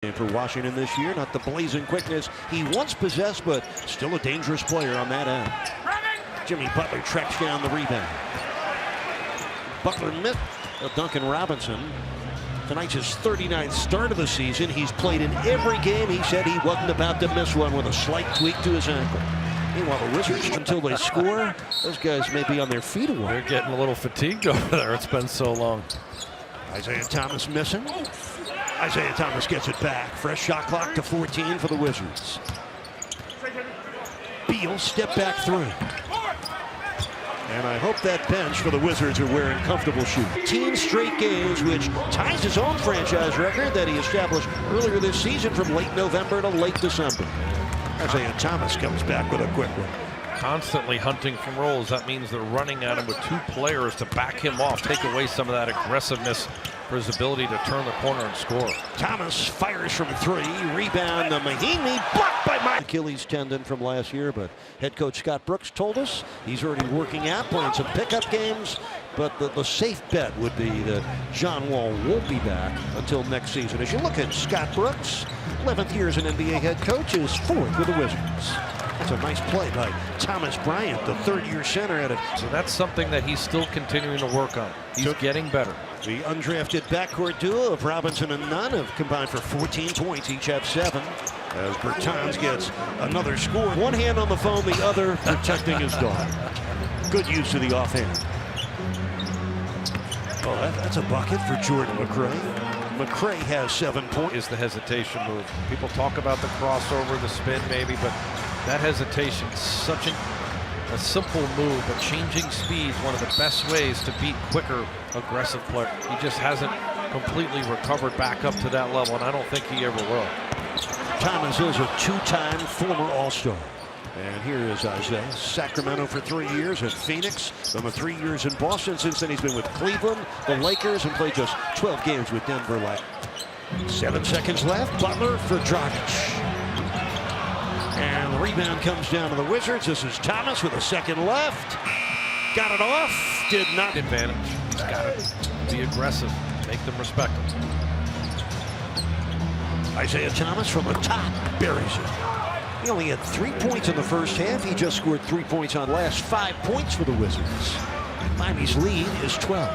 For Washington this year, not the blazing quickness he once possessed, but still a dangerous player on that end. Jimmy Butler tracks down the rebound. Butler met Duncan Robinson. Tonight's his 39th start of the season. He's played in every game. He said he wasn't about to miss one with a slight tweak to his ankle. Meanwhile, the Wizards, until they score, those guys may be on their feet a while. They're getting a little fatigued over there. It's been so long. Isaiah Thomas missing. Isaiah Thomas gets it back. Fresh shot clock to 14 for the Wizards. Beal step back through. And I hope that bench for the Wizards are wearing comfortable shoes. 18 straight games, which ties his own franchise record that he established earlier this season from late November to late December. Isaiah Thomas comes back with a quick one. Constantly hunting from rolls. That means they're running at him with two players to back him off, take away some of that aggressiveness for his ability to turn the corner and score. Thomas fires from three. Rebound the Mahinmi, blocked by Mike. Achilles tendon from last year, but head coach Scott Brooks told us he's already working out, playing some pickup games. But the safe bet would be that John Wall won't be back until next season. As you look at Scott Brooks, 11th year as an NBA head coach, is fourth with the Wizards. That's a nice play by Thomas Bryant, the third-year center at it. So that's something that he's still continuing to work on. He's getting better. The undrafted backcourt duo of Robinson and Nunn have combined for 14 points. Each have 7. As Bertans gets another score. One hand on the phone, the other protecting his dog. Good use of the offhand. Oh, that's a bucket for Jordan McRae. McRae has 7 points. Is the hesitation move. People talk about the crossover, the spin maybe, but that hesitation is such a simple move, but changing speed is one of the best ways to beat quicker, aggressive players. He just hasn't completely recovered back up to that level, and I don't think he ever will. Thomas is a two-time former All-Star. And here is Isaiah. Sacramento for 3 years, and Phoenix. Then the 3 years in Boston. Since then, he's been with Cleveland, the Lakers, and played just 12 games with Denver. 7 seconds left. Butler for Dragic. And the rebound comes down to the Wizards. This is Thomas with a second left. Got it off. Did not. Advantage. He's got to be aggressive. Make them respect him. Isaiah Thomas from the top buries it. He only had 3 points in the first half. He just scored 3 points on last 5 points for the Wizards. Miami's lead is 12.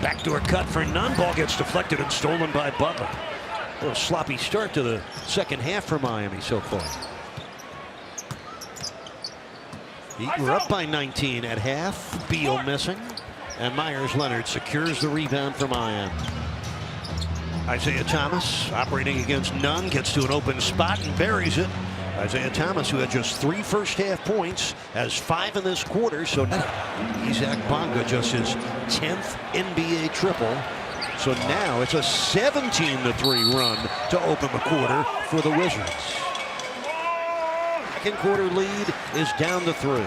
Backdoor cut for Nunn. Ball gets deflected and stolen by Butler. A little sloppy start to the second half for Miami so far. We're up by 19 at half. Beal missing. And Myers Leonard secures the rebound for Miami. Isaiah Thomas operating against Nunn, gets to an open spot and buries it. Isaiah Thomas, who had just 3 first-half points, has 5 in this quarter. So Isaac Bonga just his 10th NBA triple. So now it's a 17-3 run to open the quarter for the Wizards. Second quarter lead is down to 3.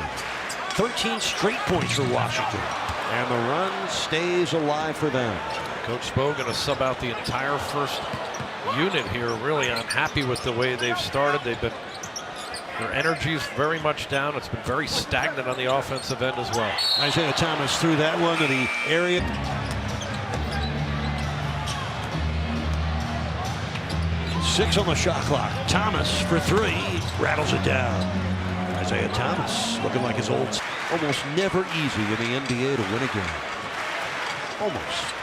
13 straight points for Washington. And the run stays alive for them. Coach Spo going to sub out the entire first unit here. Really unhappy with the way they've started. Their energy is very much down. It's been very stagnant on the offensive end as well. Isaiah Thomas threw that one to the area. Six on the shot clock. Thomas for 3, rattles it down. Isaiah Thomas looking like his old. Almost never easy in the NBA to win a game. Almost.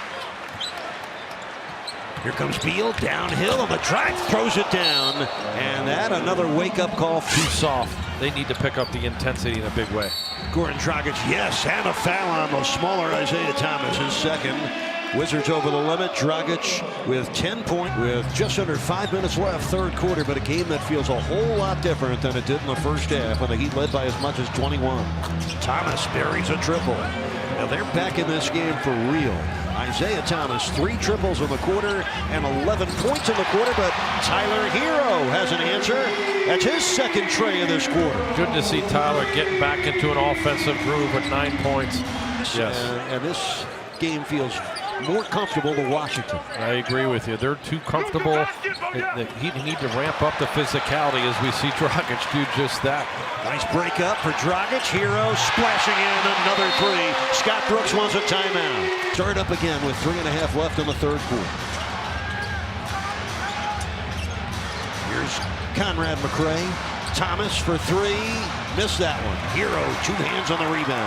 Here comes Beal, downhill on the drive, throws it down. And that another wake-up call. Too soft. They need to pick up the intensity in a big way. Goran Dragic, yes, and a foul on the smaller Isaiah Thomas, his second. Wizards over the limit. Dragic with 10 points with just under 5 minutes left, third quarter, but a game that feels a whole lot different than it did in the first half when the Heat led by as much as 21. Thomas buries a triple. Now they're back in this game for real. Isaiah Thomas, 3 triples in the quarter and 11 points in the quarter, but Tyler Hero has an answer. That's his second tray of this quarter. Good to see Tyler getting back into an offensive groove with 9 points. Yes. And this game feels more comfortable to Washington. I agree with you. They're too comfortable. He need to ramp up the physicality as we see Dragic do just that. Nice break up for Dragic. Hero splashing in another 3. Scott Brooks wants a timeout. Start up again with 3.5 left in the third quarter. Here's Conrad McRae. Thomas for three. Missed that one. Hero, 2 hands on the rebound.